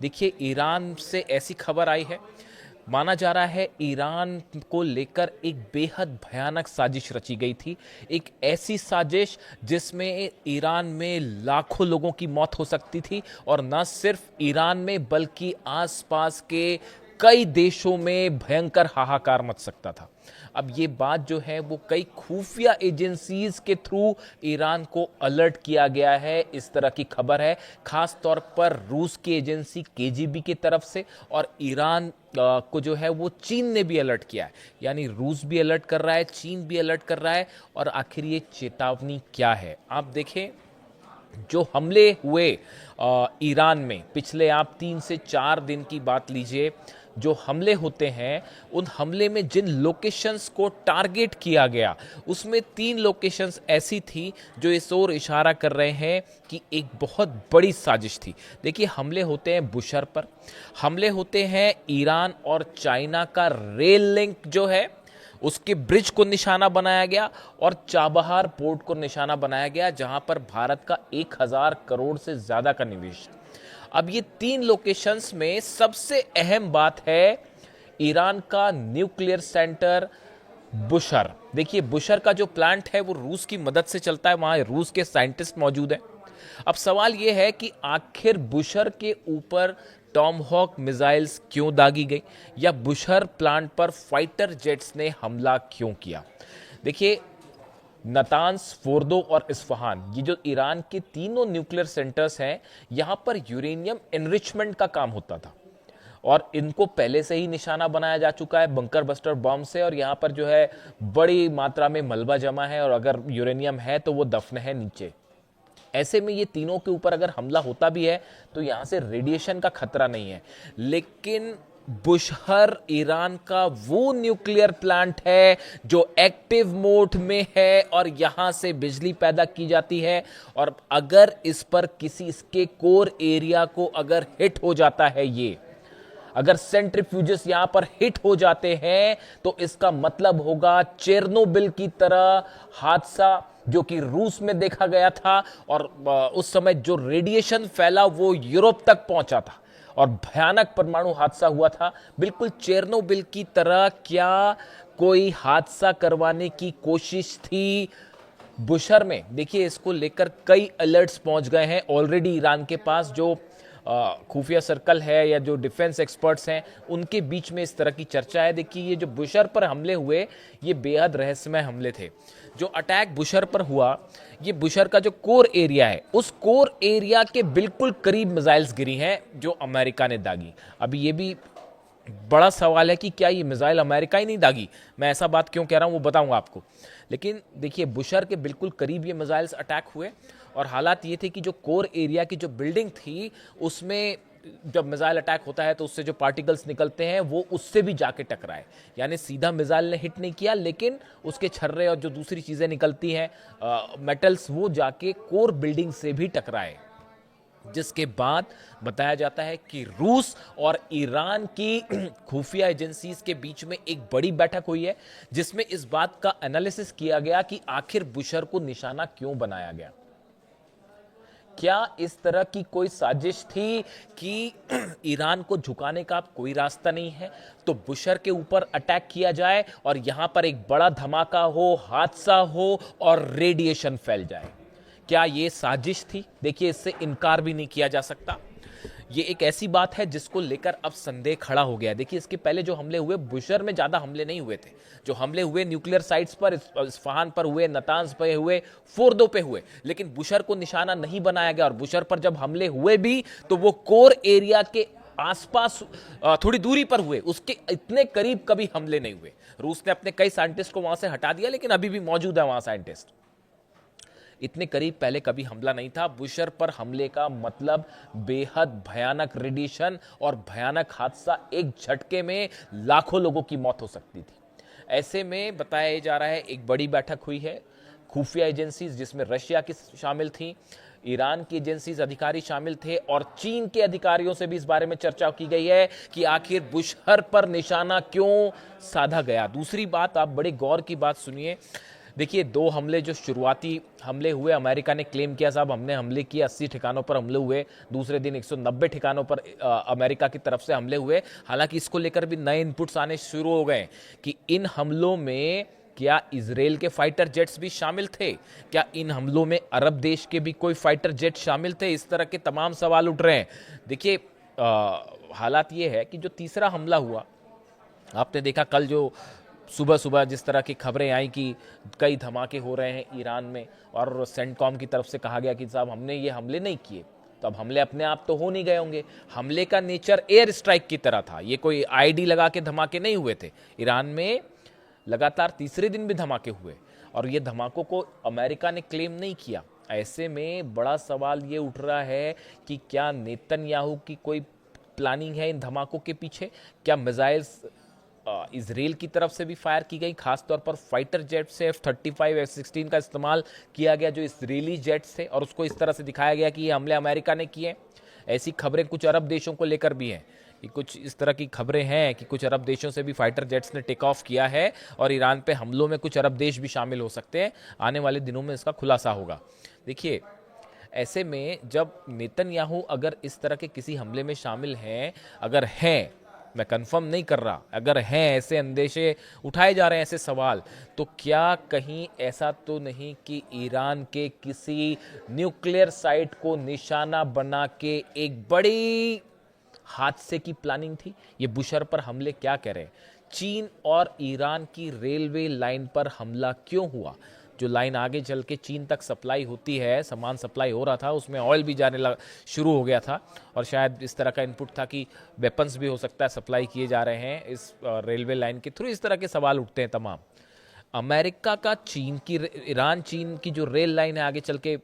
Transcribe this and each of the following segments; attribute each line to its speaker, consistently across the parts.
Speaker 1: देखिए, ईरान से ऐसी खबर आई है, माना जा रहा है ईरान को लेकर एक बेहद भयानक साजिश रची गई थी। एक ऐसी साजिश जिसमें ईरान में लाखों लोगों की मौत हो सकती थी, और न सिर्फ ईरान में बल्कि आसपास के कई देशों में भयंकर हाहाकार मच सकता था। अब ये बात जो है वो कई खुफिया एजेंसीज के थ्रू ईरान को अलर्ट किया गया है, इस तरह की खबर है। खास तौर पर रूस की एजेंसी केजीबी की तरफ से, और ईरान को जो है वो चीन ने भी अलर्ट किया है। यानी रूस भी अलर्ट कर रहा है, चीन भी अलर्ट कर रहा है। और आखिर ये चेतावनी क्या है, आप देखें। जो हमले हुए ईरान में पिछले, आप 3 से 4 दिन की बात लीजिए, जो हमले होते हैं, उन हमले में जिन लोकेशंस को टारगेट किया गया, उसमें 3 लोकेशंस ऐसी थी जो इस ओर इशारा कर रहे हैं कि एक बहुत बड़ी साजिश थी। देखिए, हमले होते हैं बुशर पर, हमले होते हैं ईरान और चाइना का रेल लिंक जो है उसके ब्रिज को निशाना बनाया गया, और चाबहार पोर्ट को निशाना बनाया गया, जहां पर भारत का 1000 करोड़ से ज्यादा का निवेश है। अब ये 3 लोकेशंस में सबसे अहम बात है ईरान का न्यूक्लियर सेंटर बुशर। देखिए, बुशर का जो प्लांट है वो रूस की मदद से चलता है, वहां रूस के साइंटिस्ट मौजूद हैं। अब सवाल यह है कि आखिर बुशर के ऊपर टॉमहॉक मिसाइल्स क्यों दागी गई, या बुशर प्लांट पर फाइटर जेट्स ने हमला क्यों किया। देखिए, नतांस, फोर्दो और इस्फहान, ये जो ईरान के तीनों न्यूक्लियर सेंटर्स हैं, यहां पर यूरेनियम एनरिचमेंट का काम होता था, और इनको पहले से ही निशाना बनाया जा चुका है बंकर बस्टर बम से। और यहां पर जो है बड़ी मात्रा में मलबा जमा है, और अगर यूरेनियम है तो वो दफन है नीचे। ऐसे में ये तीनों के ऊपर अगर हमला होता भी है तो यहां से रेडिएशन का खतरा नहीं है। लेकिन बुशहर ईरान का वो न्यूक्लियर प्लांट है जो एक्टिव मोड में है, और यहां से बिजली पैदा की जाती है। और अगर इस पर किसी, इसके कोर एरिया को अगर हिट हो जाता है, ये अगर सेंट्रीफ्यूजेस यहां पर हिट हो जाते हैं, तो इसका मतलब होगा चेरनोबिल की तरह हादसा जो कि रूस में देखा गया था, और उस समय जो रेडिएशन फैला वो यूरोप तक पहुंचा था, और भयानक परमाणु हादसा हुआ था। बिल्कुल चेरनोबिल की तरह क्या कोई हादसा करवाने की कोशिश थी बुशर में? देखिए, इसको लेकर कई अलर्ट्स पहुंच गए हैं ऑलरेडी ईरान के पास। जो खुफिया सर्कल है या जो डिफेंस एक्सपर्ट्स हैं, उनके बीच में इस तरह की चर्चा है। देखिए, ये जो बुशर पर हमले हुए, ये बेहद रहस्यमय हमले थे। जो अटैक बुशर पर हुआ, ये बुशर का जो कोर एरिया है, उस कोर एरिया के बिल्कुल करीब मिसाइल्स गिरी हैं जो अमेरिका ने दागी। अभी ये भी बड़ा सवाल है कि क्या ये मिसाइल अमेरिका ही नहीं दागी। मैं ऐसा बात क्यों कह रहा हूं वो बताऊंगा आपको। लेकिन देखिए, बुशर के बिल्कुल करीब ये मिसाइल्स अटैक हुए, और हालात ये थे कि जो कोर एरिया की जो बिल्डिंग थी, उसमें जब मिसाइल अटैक होता है तो उससे जो पार्टिकल्स निकलते हैं वो उससे भी जाके टकराए। यानी सीधा मिसाइल ने हिट नहीं किया, लेकिन उसके छर्रे और जो दूसरी चीजें निकलती हैं, मेटल्स, वो जाके कोर बिल्डिंग से भी टकराए। जिसके बाद बताया जाता है कि रूस और ईरान की खुफिया एजेंसीज के बीच में एक बड़ी बैठक हुई है, जिसमें इस बात का एनालिसिस किया गया कि आखिर बुशर को निशाना क्यों बनाया गया। क्या इस तरह की कोई साजिश थी कि ईरान को झुकाने का कोई रास्ता नहीं है, तो बुशर के ऊपर अटैक किया जाए और यहां पर एक बड़ा धमाका हो, हादसा हो और रेडिएशन फैल जाए? क्या यह साजिश थी? देखिए, इससे इनकार भी नहीं किया जा सकता। ये एक ऐसी बात है जिसको लेकर अब संदेह खड़ा हो गया। देखिए, इसके पहले जो हमले हुए, बुशर में ज्यादा हमले नहीं हुए थे। जो हमले हुए न्यूक्लियर साइट्स पर, इस्फहान पर हुए, नतांज पे हुए, फोर्दो पे हुए, लेकिन बुशर को निशाना नहीं बनाया गया। और बुशर पर जब हमले हुए भी तो वो कोर एरिया के आसपास थोड़ी दूरी पर हुए, उसके इतने करीब कभी हमले नहीं हुए। रूस ने अपने कई साइंटिस्ट को वहां से हटा दिया, लेकिन अभी भी मौजूद है वहां साइंटिस्ट। इतने करीब पहले कभी हमला नहीं था। बुशर पर हमले का मतलब बेहद भयानक रेडिएशन और भयानक हादसा, एक झटके में लाखों लोगों की मौत हो सकती थी। ऐसे में बताया जा रहा है एक बड़ी बैठक हुई है खुफिया एजेंसीज, जिसमें रशिया की शामिल थी, ईरान की एजेंसीज अधिकारी शामिल थे, और चीन के अधिकारियों से भी इस बारे में चर्चा की गई है कि आखिर बुशहर पर निशाना क्यों साधा गया। दूसरी बात, आप बड़े गौर की बात सुनिए, देखिए, 2 हमले जो शुरुआती हमले हुए, अमेरिका ने क्लेम किया साहब हमने हमले किए, 80 ठिकानों पर हमले हुए। दूसरे दिन 190 ठिकानों पर अमेरिका की तरफ से हमले हुए। हालांकि इसको लेकर भी नए इनपुट्स आने शुरू हो गए कि इन हमलों में क्या इजराइल के फाइटर जेट्स भी शामिल थे, क्या इन हमलों में अरब देश के भी कोई फाइटर जेट शामिल थे। इस तरह के तमाम सवाल उठ रहे हैं। देखिए, हालात ये है कि जो तीसरा हमला हुआ, आपने देखा कल जो सुबह सुबह जिस तरह की खबरें आई कि कई धमाके हो रहे हैं ईरान में, और सेंटकॉम की तरफ से कहा गया कि साहब हमने ये हमले नहीं किए, तो अब हमले अपने आप तो हो नहीं गए होंगे। हमले का नेचर एयर स्ट्राइक की तरह था, ये कोई आईडी लगा के धमाके नहीं हुए थे। ईरान में लगातार तीसरे दिन भी धमाके हुए और ये धमाकों को अमेरिका ने क्लेम नहीं किया। ऐसे में बड़ा सवाल ये उठ रहा है कि क्या नेतन्याहू की कोई प्लानिंग है इन धमाकों के पीछे? क्या मिसाइल्स इजराइल की तरफ से भी फायर की गई, खासतौर पर फाइटर जेट से F-35 F-16 का इस्तेमाल किया गया जो इजरायली जेट्स थे, और उसको इस तरह से दिखाया गया कि ये हमले अमेरिका ने किए। ऐसी खबरें कुछ अरब देशों को लेकर भी हैं कि कुछ इस तरह की खबरें हैं कि कुछ अरब देशों से भी फाइटर जेट्स ने टेक ऑफ किया है और ईरान पे हमलों में कुछ अरब देश भी शामिल हो सकते हैं। आने वाले दिनों में इसका खुलासा होगा। देखिए, ऐसे में जब नेतन्याहू अगर इस तरह के किसी हमले में शामिल हैं, अगर हैं, मैं कंफर्म नहीं कर रहा, अगर हैं, ऐसे अंदेशे उठाए जा रहे हैं, ऐसे सवाल, तो क्या कहीं ऐसा तो नहीं कि ईरान के किसी न्यूक्लियर साइट को निशाना बना के एक बड़ी हादसे की प्लानिंग थी? ये बुशर पर हमले क्या कह रहे हैं? चीन और ईरान की रेलवे लाइन पर हमला क्यों हुआ? जो लाइन आगे चल के चीन तक सप्लाई होती है, सामान सप्लाई हो रहा था, उसमें ऑयल भी जाने शुरू हो गया था, और शायद इस तरह का इनपुट था कि वेपन्स भी हो सकता है सप्लाई किए जा रहे हैं इस रेलवे लाइन के थ्रू। इस तरह के सवाल उठते हैं तमाम। अमेरिका का चीन की, ईरान चीन की जो रेल लाइन है आगे चल के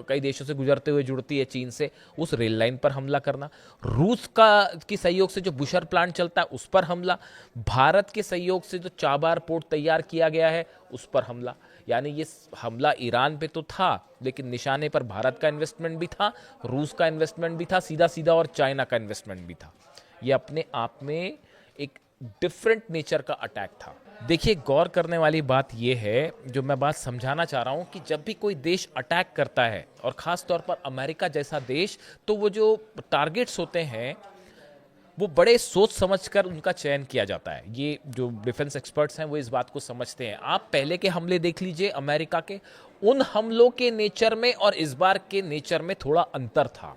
Speaker 1: कई देशों से गुजरते हुए जुड़ती है चीन से, उस रेल लाइन पर हमला करना, रूस का की सहयोग से जो बुशर प्लांट चलता है उस पर हमला, भारत के सहयोग से जो चाबार पोर्ट तैयार किया गया है उस पर हमला। यानी ये हमला ईरान पे तो था, लेकिन निशाने पर भारत का इन्वेस्टमेंट भी था, रूस का इन्वेस्टमेंट भी था सीधा सीधा, और चाइना का इन्वेस्टमेंट भी था। ये अपने आप में एक डिफरेंट नेचर का अटैक था। देखिए, गौर करने वाली बात यह है, जो मैं बात समझाना चाह रहा हूं, कि जब भी कोई देश अटैक करता है, और खास तौर पर अमेरिका जैसा देश, तो वो जो टारगेट्स होते हैं वो बड़े सोच समझकर उनका चयन किया जाता है। ये जो डिफेंस एक्सपर्ट्स हैं वो इस बात को समझते हैं। आप पहले के हमले देख लीजिए अमेरिका के, उन हमलों के नेचर में और इस बार के नेचर में थोड़ा अंतर था।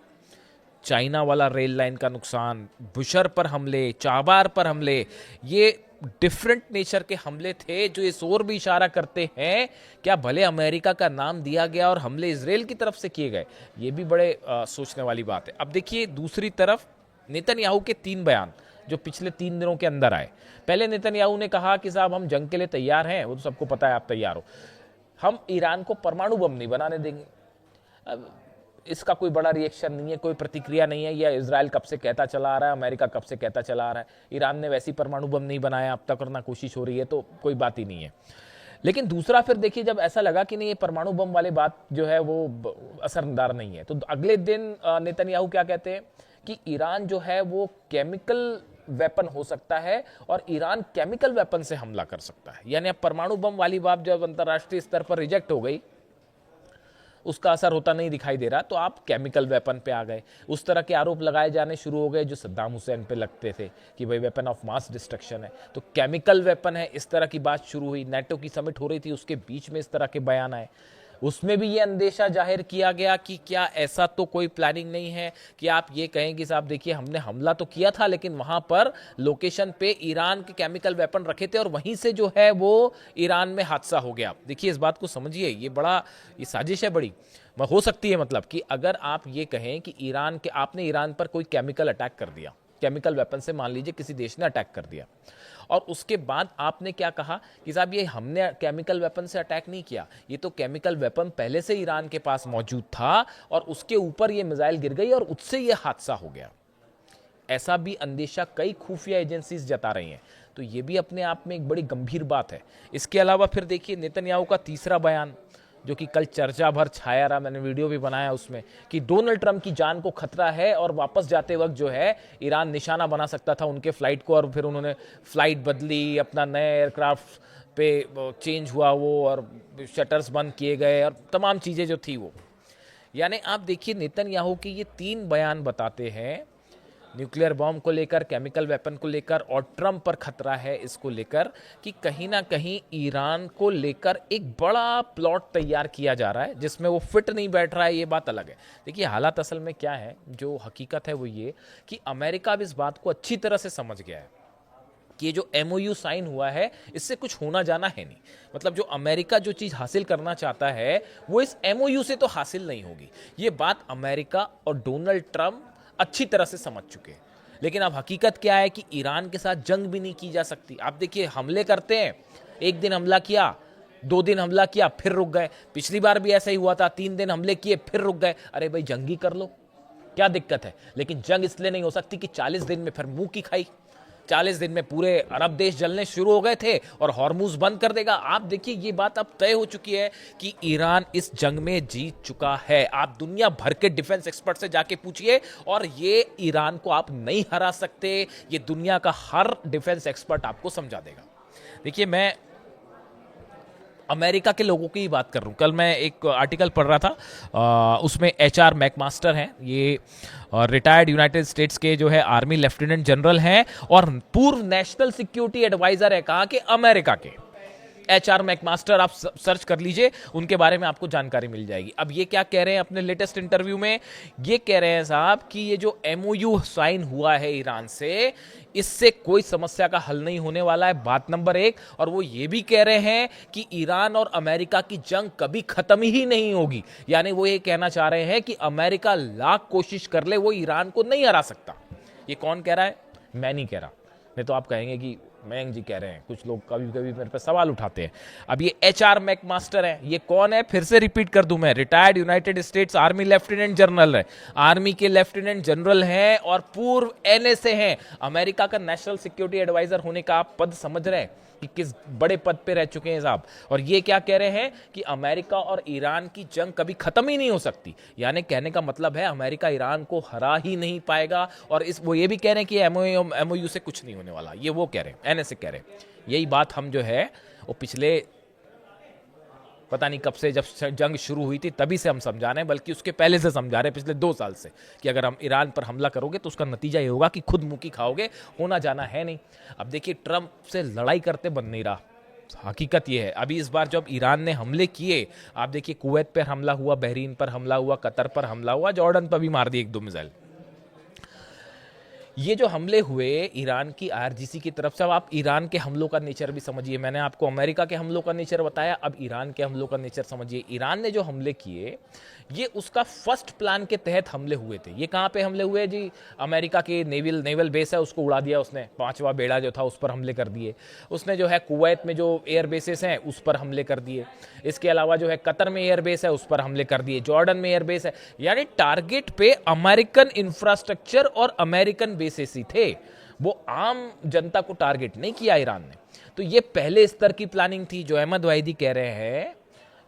Speaker 1: चाइना वाला रेल लाइन का नुकसान, बुशर पर हमले, चाबार पर हमले, ये डिफरेंट नेचर के हमले थे जो इस ओर भी इशारा करते हैं क्या भले अमेरिका का नाम दिया गया और हमले इजराइल की तरफ से किए गए। ये भी बड़े सोचने वाली बात है। अब देखिए, दूसरी तरफ नेतन्याहू के 3 बयान जो पिछले 3 दिनों के अंदर आए। पहले नेतन्याहू ने कहा कि साहब हम जंग के लिए तैयार हैं, वो तो सबको पता है आप तैयार हो, हम ईरान को परमाणु बम नहीं बनाने देंगे। अब इसका कोई बड़ा रिएक्शन नहीं है, कोई प्रतिक्रिया नहीं है। यह इजराइल कब से कहता चला आ रहा है, अमेरिका कब से कहता चला आ रहा है। ईरान ने वैसी परमाणु बम नहीं बनाया अब तक, करना कोशिश हो रही है, तो कोई बात ही नहीं है। लेकिन दूसरा, फिर देखिए, जब ऐसा लगा कि नहीं ये परमाणु बम वाली बात जो है वो असरदार नहीं है, तो अगले दिन नेतन्याहू क्या कहते हैं कि ईरान जो है वो केमिकल वेपन हो सकता है और ईरान केमिकल वेपन से हमला कर सकता है। यानी अब परमाणु बम वाली बात जब अंतर्राष्ट्रीय स्तर पर रिजेक्ट हो गई, उसका असर होता नहीं दिखाई दे रहा, तो आप केमिकल वेपन पे आ गए। उस तरह के आरोप लगाए जाने शुरू हो गए जो सद्दाम हुसैन पे लगते थे कि भाई वेपन ऑफ मास डिस्ट्रक्शन है, तो केमिकल वेपन है। इस तरह की बात शुरू हुई। नेटो की समिट हो रही थी, उसके बीच में इस तरह के बयान आए। उसमें भी ये अंदेशा जाहिर किया गया कि क्या ऐसा तो कोई प्लानिंग नहीं है कि आप ये कहें कि साहब देखिए हमने हमला तो किया था, लेकिन वहां पर लोकेशन पे ईरान के केमिकल वेपन रखे थे और वहीं से जो है वो ईरान में हादसा हो गया। देखिए, इस बात को समझिए, ये साजिश है बड़ी हो सकती है। मतलब कि अगर आप ये कहें कि आपने ईरान पर कोई केमिकल अटैक कर दिया, केमिकल वेपन से मान लीजिए किसी देश ने अटैक कर दिया, और उसके बाद आपने क्या कहा कि साहब ये हमने केमिकल वेपन से अटैक नहीं किया, ये तो केमिकल वेपन पहले से ईरान के पास मौजूद था और उसके ऊपर ये मिसाइल गिर गई और उससे ये हादसा हो गया। ऐसा भी अंदेशा कई खुफिया एजेंसीज जता रही हैं। तो ये भी अपने आप में एक बड़ी गंभीर बात है। इसके अलावा फिर देखिए नेतन्याहू का तीसरा बयान, जो कि कल चर्चा भर छाया रहा, मैंने वीडियो भी बनाया उसमें, कि डोनाल्ड ट्रंप की जान को खतरा है और वापस जाते वक्त जो है ईरान निशाना बना सकता था उनके फ्लाइट को, और फिर उन्होंने फ्लाइट बदली, अपना नए एयरक्राफ्ट पे चेंज हुआ वो, और शटर्स बंद किए गए और तमाम चीज़ें जो थी वो। यानी आप देखिए नेतन्याहू के ये 3 बयान बताते हैं, न्यूक्लियर बॉम्ब को लेकर, केमिकल वेपन को लेकर और ट्रंप पर खतरा है इसको लेकर, कि कहीं ना कहीं ईरान को लेकर एक बड़ा प्लॉट तैयार किया जा रहा है जिसमें वो फिट नहीं बैठ रहा है, ये बात अलग है। देखिए हालात असल में क्या है, जो हकीकत है वो ये कि अमेरिका भी इस बात को अच्छी तरह से समझ गया है कि ये जो MOU साइन हुआ है इससे कुछ होना जाना है नहीं। मतलब जो अमेरिका जो चीज़ हासिल करना चाहता है वो इस MOU से तो हासिल नहीं होगी। ये बात अमेरिका और डोनाल्ड ट्रंप अच्छी तरह से समझ चुके हैं। लेकिन अब हकीकत क्या है कि ईरान के साथ जंग भी नहीं की जा सकती। आप देखिए हमले करते हैं, एक दिन हमला किया, 2 दिन हमला किया, फिर रुक गए। पिछली बार भी ऐसा ही हुआ था, 3 दिन हमले किए फिर रुक गए। अरे भाई जंग ही कर लो, क्या दिक्कत है। लेकिन जंग इसलिए नहीं हो सकती कि 40 दिन में फिर मुंह की खाई। 40 दिन में पूरे अरब देश जलने शुरू हो गए थे और हॉर्मुज बंद कर देगा। आप देखिए ये बात अब तय हो चुकी है कि ईरान इस जंग में जीत चुका है। आप दुनिया भर के डिफेंस एक्सपर्ट से जाके पूछिए और ये ईरान को आप नहीं हरा सकते, ये दुनिया का हर डिफेंस एक्सपर्ट आपको समझा देगा। देखिए मैं अमेरिका के लोगों की ही बात कर रहा हूँ। कल मैं एक आर्टिकल पढ़ रहा था, उसमें HR मैकमास्टर हैं, ये रिटायर्ड यूनाइटेड स्टेट्स के जो है आर्मी लेफ्टिनेंट जनरल हैं और पूर्व नेशनल सिक्योरिटी एडवाइजर है कहाँ के, अमेरिका के। HR मैकमास्टर आप सर्च कर लीजिए, उनके बारे में आपको जानकारी मिल जाएगी। अब ये क्या कह रहे हैं अपने लेटेस्ट इंटरव्यू में, ये कह रहे हैं साहब कि ये जो MOU साइन हुआ है ईरान से, इससे कोई समस्या का हल नहीं होने वाला है, बात नंबर 1। और वो ये भी कह रहे हैं कि ईरान और अमेरिका की जंग कभी खत्म ही नहीं होगी। यानी वो ये कहना चाह रहे हैं कि अमेरिका लाख कोशिश कर ले वो ईरान को नहीं हरा सकता। ये कौन कह रहा है, मैं नहीं कह रहा। नहीं तो आप कहेंगे कि मयंक जी कह रहे हैं, कुछ लोग कभी कभी मेरे पे सवाल उठाते हैं। अब ये HR मैकमास्टर है, ये कौन है फिर से रिपीट कर दूं मैं, retired United states army lieutenant general है, आर्मी के लेफ्टिनेंट जनरल हैं और पूर्व NSA हैं। अमेरिका का नेशनल सिक्योरिटी एडवाइजर होने का आप पद समझ रहे हैं कि किस बड़े पद पे रह चुके हैं साहब। और ये क्या कह रहे हैं कि अमेरिका और ईरान की जंग कभी खत्म ही नहीं हो सकती। यानी कहने का मतलब है अमेरिका ईरान को हरा ही नहीं पाएगा। और वो ये भी कह रहे हैं कि MOU से कुछ नहीं होने वाला, ये वो कह रहे हैं, NSA कह रहे हैं। यही बात हम जो है वो पिछले पता नहीं कब से, जब जंग शुरू हुई थी तभी से हम समझा रहे हैं, बल्कि उसके पहले से समझा रहे हैं, पिछले 2 साल से, कि अगर हम ईरान पर हमला करोगे तो उसका नतीजा ये होगा कि खुद मुंह की खाओगे, होना जाना है नहीं। अब देखिए ट्रंप से लड़ाई करते बन नहीं रहा, हकीकत ये है। अभी इस बार जब ईरान ने हमले किए, आप देखिए कुवैत पर हमला हुआ, बहरीन पर हमला हुआ, कतर पर हमला हुआ, जॉर्डन पर भी मार दिए 1-2 मिसाइल। ये जो हमले हुए ईरान की IRGC की तरफ से, अब आप ईरान के हमलों का नेचर भी समझिए। मैंने आपको अमेरिका के हमलों का नेचर बताया, अब ईरान के हमलों का नेचर समझिए। ईरान ने जो हमले किए ये उसका फर्स्ट प्लान के तहत हमले हुए थे। ये कहाँ पे हमले हुए जी, अमेरिका की नेवल बेस है उसको उड़ा दिया उसने, 5वां बेड़ा जो था उस पर हमले कर दिए उसने। जो है कुवैत में जो एयर बेसेस हैं उस पर हमले कर दिए। इसके अलावा जो है कतर में एयर बेस है उस पर हमले कर दिए, जॉर्डन में एयर बेस है। यानी टारगेट पे अमेरिकन इंफ्रास्ट्रक्चर और अमेरिकन बेसेस ही थे, वो आम जनता को टारगेट नहीं किया ईरान ने। तो ये पहले स्तर की प्लानिंग थी। जो अहमद वाहिदी कह रहे हैं,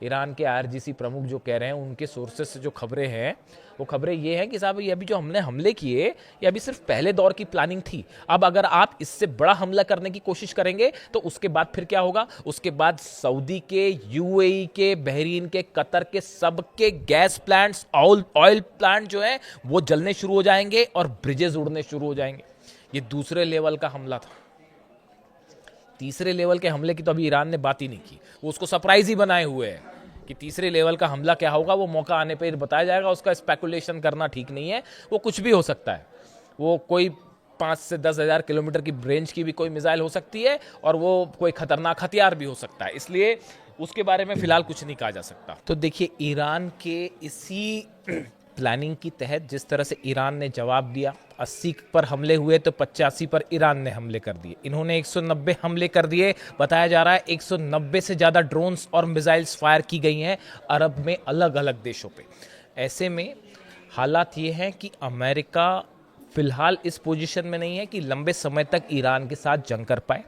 Speaker 1: ईरान के IRGC प्रमुख जो कह रहे हैं, उनके सोर्सेस से जो खबरें हैं वो खबरें ये हैं कि साहब ये अभी जो हमने हमले किए ये अभी सिर्फ पहले दौर की प्लानिंग थी। अब अगर आप इससे बड़ा हमला करने की कोशिश करेंगे तो उसके बाद फिर क्या होगा, उसके बाद सऊदी के, UAE के, बहरीन के, कतर के सबके गैस प्लांट्स, ऑयल प्लांट जो है वो जलने शुरू हो जाएंगे और ब्रिजेस उड़ने शुरू हो जाएंगे। ये दूसरे लेवल का हमला था। तीसरे लेवल के हमले की तो अभी ईरान ने बात ही नहीं की, वो उसको सरप्राइज ही बनाए हुए है कि तीसरे लेवल का हमला क्या होगा वो मौका आने पर बताया जाएगा। उसका स्पेकुलेशन करना ठीक नहीं है, वो कुछ भी हो सकता है। वो कोई 5 से 10 हज़ार किलोमीटर की रेंज की भी कोई मिसाइल हो सकती है और वो कोई खतरनाक हथियार भी हो सकता है, इसलिए उसके बारे में फिलहाल कुछ नहीं कहा जा सकता। तो देखिए ईरान के इसी प्लानिंग की तहत जिस तरह से ईरान ने जवाब दिया, 80 पर हमले हुए तो 85 पर ईरान ने हमले कर दिए। इन्होंने 190 हमले कर दिए। बताया जा रहा है 190 से ज़्यादा ड्रोन्स और मिसाइल्स फायर की गई हैं अरब में, अलग अलग देशों पे। ऐसे में हालात ये हैं कि अमेरिका फिलहाल इस पोजीशन में नहीं है कि लंबे समय तक ईरान के साथ जंग कर पाए।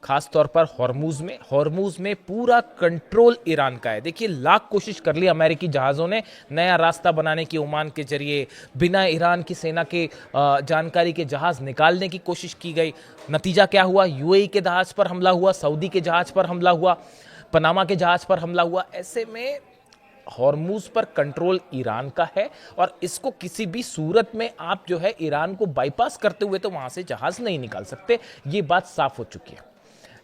Speaker 1: खास तौर पर हॉर्मूज में पूरा कंट्रोल ईरान का है। देखिए, लाख कोशिश कर ली अमेरिकी जहाज़ों ने नया रास्ता बनाने की, ओमान के जरिए बिना ईरान की सेना के जानकारी के जहाज़ निकालने की कोशिश की गई। नतीजा क्या हुआ? यूएई के जहाज पर हमला हुआ, सऊदी के जहाज पर हमला हुआ, पनामा के जहाज पर हमला हुआ। ऐसे में हॉर्मूज पर कंट्रोल ईरान का है और इसको किसी भी सूरत में आप जो है ईरान को बाईपास करते हुए तो वहां से जहाज नहीं निकाल सकते। ये बात साफ हो चुकी है।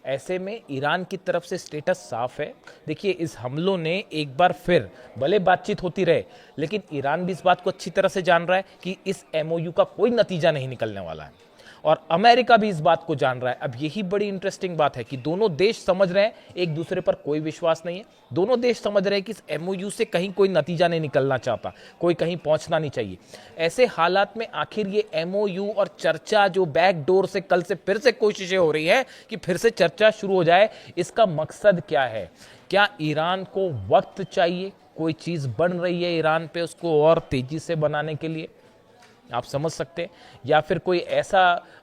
Speaker 1: ऐसे में ईरान की तरफ से स्टेटस साफ है। देखिए, इस हमलों ने एक बार फिर, भले बातचीत होती रहे, लेकिन ईरान भी इस बात को अच्छी तरह से जान रहा है कि इस एमओयू का कोई नतीजा नहीं निकलने वाला है और अमेरिका भी इस बात को जान रहा है। अब यही बड़ी इंटरेस्टिंग बात है कि दोनों देश समझ रहे हैं एक दूसरे पर कोई विश्वास नहीं है। दोनों देश समझ रहे हैं कि इस एमओयू से कहीं कोई नतीजा नहीं निकलना चाहता, कोई कहीं पहुंचना नहीं चाहिए। ऐसे हालात में आखिर ये एमओयू और चर्चा जो बैक डोर से कल से फिर से कोशिशें हो रही है कि फिर से चर्चा शुरू हो जाए, इसका मकसद क्या है? क्या ईरान को वक्त चाहिए? कोई चीज बन रही है ईरान पे, उसको और तेजी से बनाने के लिए, आप समझ सकते हैं? या फिर कोई ऐसा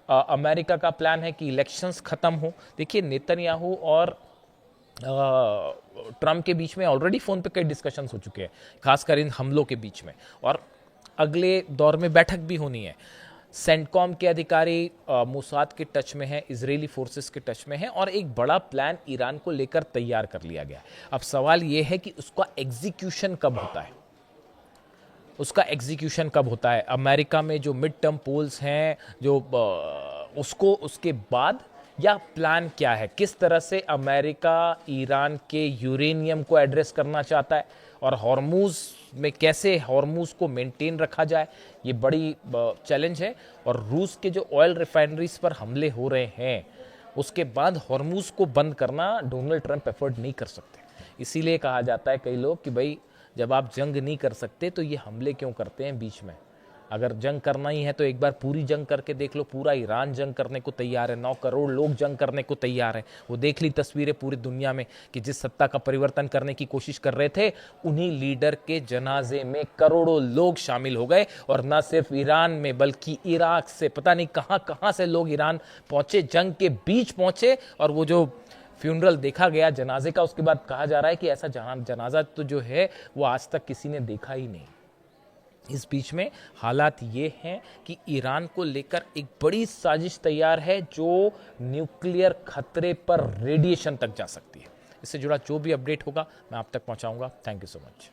Speaker 1: अमेरिका का प्लान है कि इलेक्शंस खत्म हो। देखिए, नेतन्याहू और ट्रम्प के बीच में ऑलरेडी फोन पे कई डिस्कशंस हो चुके हैं, खासकर इन हमलों के बीच में, और अगले दौर में बैठक भी होनी है। सेंटकॉम के अधिकारी मोसाद के टच में हैं, इजरायली फोर्सेस के टच में हैं और एक बड़ा प्लान ईरान को लेकर तैयार कर लिया गया। अब सवाल यह है कि उसका एग्जीक्यूशन कब होता है, अमेरिका में जो मिड टर्म पोल्स हैं, जो उसको उसके बाद, या प्लान क्या है? किस तरह से अमेरिका ईरान के यूरेनियम को एड्रेस करना चाहता है और हॉर्मूज में कैसे हॉर्मूज को मेंटेन रखा जाए, ये बड़ी चैलेंज है। और रूस के जो ऑयल रिफाइनरीज पर हमले हो रहे हैं, उसके बाद हॉर्मूज को बंद करना डोनाल्ड ट्रंप एफर्ट नहीं कर सकते। इसीलिए कहा जाता है कई लोग कि भाई, जब आप जंग नहीं कर सकते तो ये हमले क्यों करते हैं बीच में? अगर जंग करना ही है तो एक बार पूरी जंग करके देख लो। पूरा ईरान जंग करने को तैयार है, 9 करोड़ लोग जंग करने को तैयार है। वो देख ली तस्वीरें पूरी दुनिया में कि जिस सत्ता का परिवर्तन करने की कोशिश कर रहे थे, उन्हीं लीडर के जनाजे में करोड़ों लोग शामिल हो गए। और न सिर्फ ईरान में बल्कि इराक से, पता नहीं कहां कहां से लोग ईरान पहुंचे, जंग के बीच पहुंचे। और वो जो फ्यूनरल देखा गया जनाजे का, उसके बाद कहा जा रहा है कि ऐसा जनाजा तो जो है वो आज तक किसी ने देखा ही नहीं। इस बीच में हालात ये हैं कि ईरान को लेकर एक बड़ी साजिश तैयार है जो न्यूक्लियर खतरे पर रेडिएशन तक जा सकती है। इससे जुड़ा जो भी अपडेट होगा मैं आप तक पहुंचाऊंगा। Thank you so much.